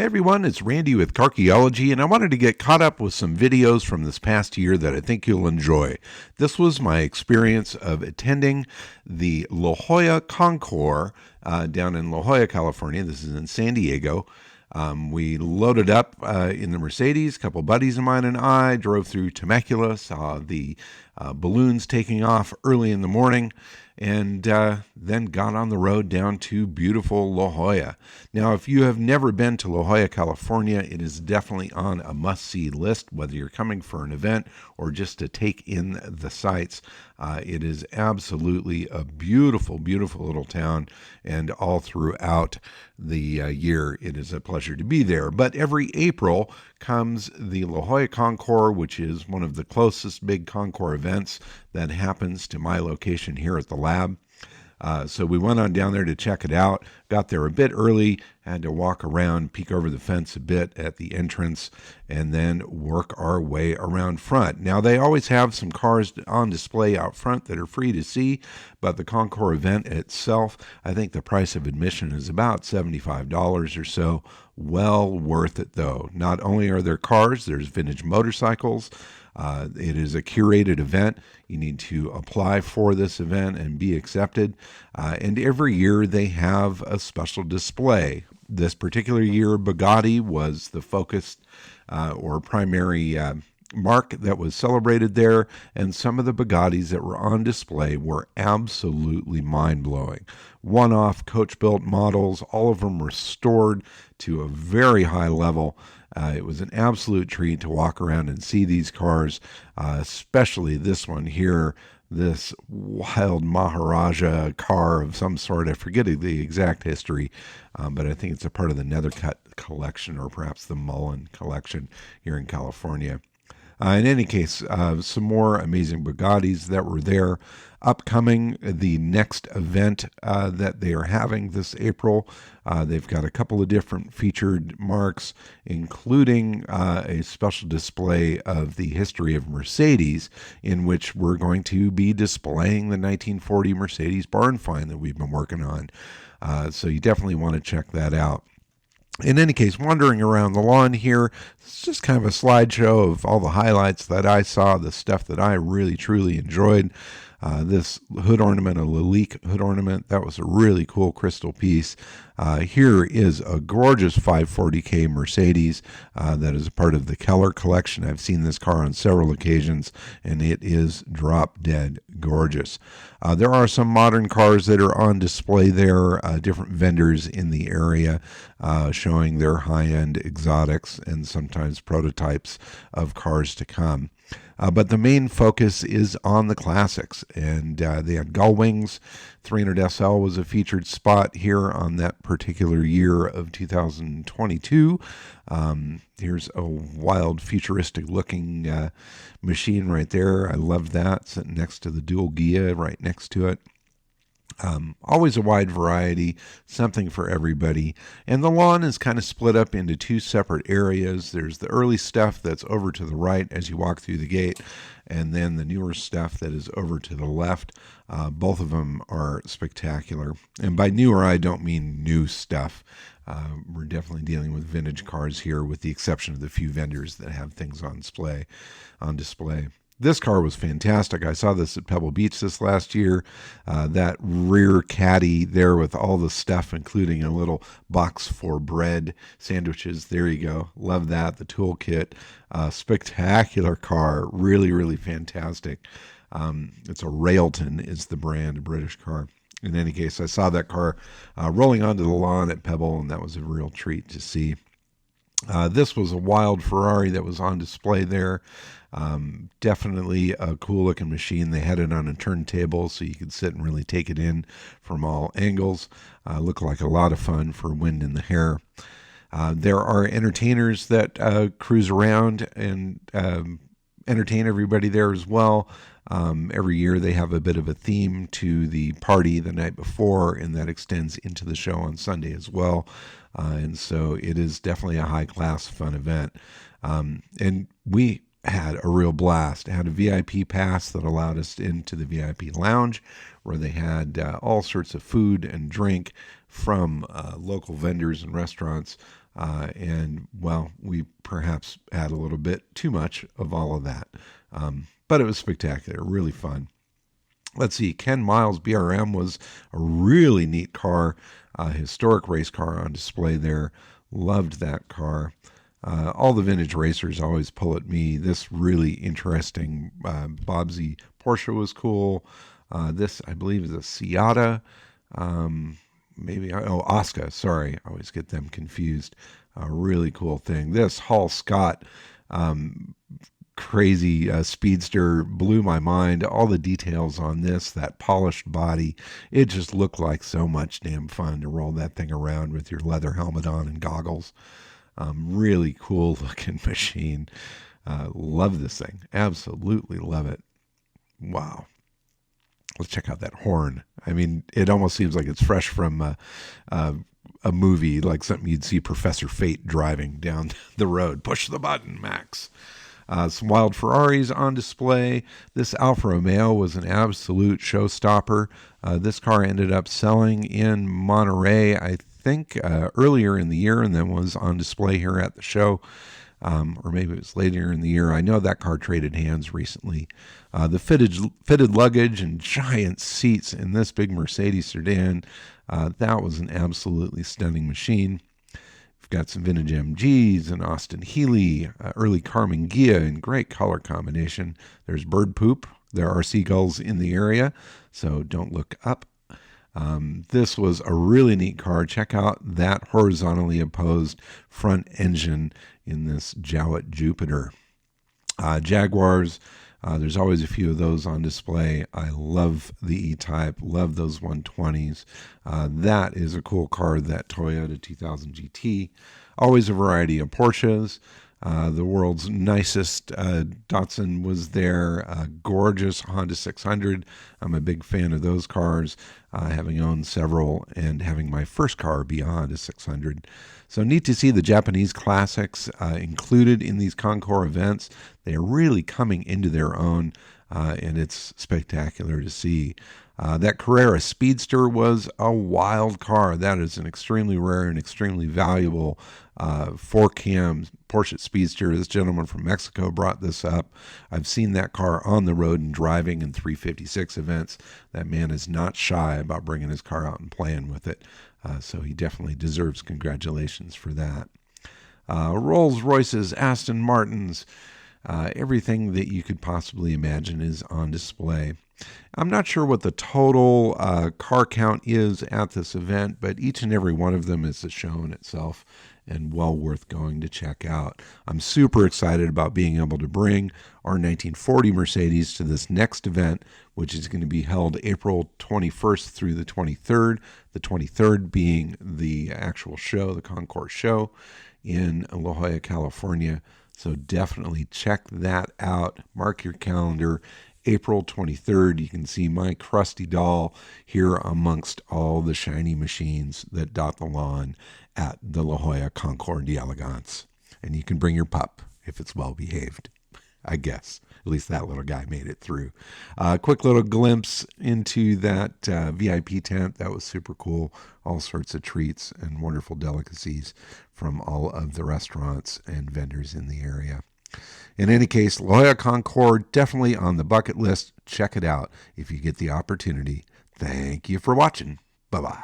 Hey everyone, it's Randy with Carchaeology, and I wanted to get caught up with some videos from this past year that I think you'll enjoy. This was my experience of attending the Jolla Concours down in La Jolla, California. This is in San Diego. We loaded up in the Mercedes. A couple buddies of mine and I drove through Temecula, saw the balloons taking off early in the morning, and then got on the road down to beautiful La Jolla. Now, if you have never been to La Jolla, California, it is definitely on a must-see list, whether you're coming for an event or just to take in the sights. It is absolutely a beautiful, beautiful little town, and all throughout the year, it is a pleasure to be there. But every April comes the La Jolla Concours, which is one of the closest big Concours events that happens to my location here at the lab. So we went on down there to check it out, got there a bit early, had to walk around, peek over the fence a bit at the entrance, and then work our way around front. Now, they always have some cars on display out front that are free to see, but the Concours event itself, I think the price of admission is about $75 or so. Well worth it, though. Not only are there cars, there's vintage motorcycles. It is a curated event. You need to apply for this event and be accepted. And every year they have a special display. This particular year, Bugatti was the focus or primary mark that was celebrated there, and some of the Bugattis that were on display were absolutely mind-blowing. One-off coach-built models, all of them restored to a very high level. It was an absolute treat to walk around and see these cars, especially this one here, this wild Maharaja car of some sort. I forget the exact history, but I think it's a part of the Nethercut collection or perhaps the Mullen collection here in California. In any case, some more amazing Bugattis that were there. Upcoming, the next event that they are having this April, they've got a couple of different featured marks, including a special display of the history of Mercedes, in which we're going to be displaying the 1940 Mercedes barn find that we've been working on. So you definitely want to check that out. In any case, wandering around the lawn here, it's just kind of a slideshow of all the highlights that I saw, the stuff that I really, truly enjoyed. This hood ornament, a Lalique hood ornament, that was a really cool crystal piece. Here is a gorgeous 540K Mercedes that is a part of the Keller collection. I've seen this car on several occasions, and it is drop dead gorgeous. There are some modern cars that are on display there, different vendors in the area showing their high-end exotics and sometimes prototypes of cars to come. But the main focus is on the classics, and they had gull wings. 300 SL was a featured spot here on that particular year of 2022. Here's a wild, futuristic-looking machine right there. I love that, sitting next to the dual Ghia right next to it. Always a wide variety, something for everybody. And the lawn is kind of split up into two separate areas. There's the early stuff that's over to the right as you walk through the gate, and then the newer stuff that is over to the left. Both of them are spectacular. And by newer, I don't mean new stuff. We're definitely dealing with vintage cars here, with the exception of the few vendors that have things on display. This car was fantastic. I saw this at Pebble Beach this last year. That rear caddy there with all the stuff, including a little box for bread sandwiches. There you go. Love that. The toolkit. Spectacular car. Really, really fantastic. It's a Railton is the brand, a British car. In any case, I saw that car rolling onto the lawn at Pebble, and that was a real treat to see. This was a wild Ferrari that was on display there. Definitely a cool looking machine. They had it on a turntable so you could sit and really take it in from all angles. Looked like a lot of fun for wind in the hair. There are entertainers that cruise around and entertain everybody there as well. Every year they have a bit of a theme to the party the night before, and that extends into the show on Sunday as well. And so it is definitely a high-class, fun event. And we had a real blast. Had a VIP pass that allowed us into the VIP lounge, where they had all sorts of food and drink from local vendors and restaurants. And, well, we perhaps had a little bit too much of all of that. But it was spectacular, really fun. Let's see, Ken Miles BRM was a really neat car, historic race car on display there. Loved that car. All the vintage racers always pull at me. This really interesting Bobsy Porsche was cool. This, I believe, is a Seata. Oscar. Sorry, I always get them confused. A really cool thing. This Hall Scott crazy speedster blew my mind. All the details on this, that polished body, it just looked like so much damn fun to roll that thing around with your leather helmet on and goggles. Really cool looking machine. Love this thing. Absolutely love it. Wow. Let's check out that horn. I mean, it almost seems like it's fresh from a movie, like something you'd see Professor Fate driving down the road. Push the button, Max. Some wild Ferraris on display. This Alfa Romeo was an absolute showstopper. This car ended up selling in Monterey, I think, earlier in the year, and then was on display here at the show. Or maybe it was later in the year. I know that car traded hands recently. The fitted luggage and giant seats in this big Mercedes sedan, that was an absolutely stunning machine. We've got some vintage MGs and Austin Healey, early Carmen Ghia in great color combination. There's bird poop. There are seagulls in the area, so don't look up. This was a really neat car. Check out that horizontally opposed front engine in this Jowett Jupiter. Jaguars, there's always a few of those on display. I love the E-Type, love those 120s. That is a cool car, that Toyota 2000 GT. Always a variety of Porsches. The world's nicest Datsun was there. A gorgeous Honda 600. I'm a big fan of those cars, having owned several and having my first car be a Honda 600. So neat to see the Japanese classics included in these Concours events. They are really coming into their own, and it's spectacular to see. That Carrera Speedster was a wild car. That is an extremely rare and extremely valuable 4-cam Porsche Speedster. This gentleman from Mexico brought this up. I've seen that car on the road and driving in 356 events. That man is not shy about bringing his car out and playing with it. So he definitely deserves congratulations for that. Rolls Royces, Aston Martins, everything that you could possibly imagine is on display. I'm not sure what the total car count is at this event, but each and every one of them is a show in itself and well worth going to check out. I'm super excited about being able to bring our 1940 Mercedes to this next event, which is going to be held April 21st through the 23rd, the 23rd being the actual show, the Concours show in La Jolla, California. So definitely check that out. Mark your calendar. April 23rd, you can see my crusty doll here amongst all the shiny machines that dot the lawn at the La Jolla Concours D Elegance. And you can bring your pup if it's well behaved, I guess. At least that little guy made it through. Quick little glimpse into that VIP tent. That was super cool. All sorts of treats and wonderful delicacies from all of the restaurants and vendors in the area. In any case, La Jolla Concours, definitely on the bucket list. Check it out if you get the opportunity. Thank you for watching. Bye-bye.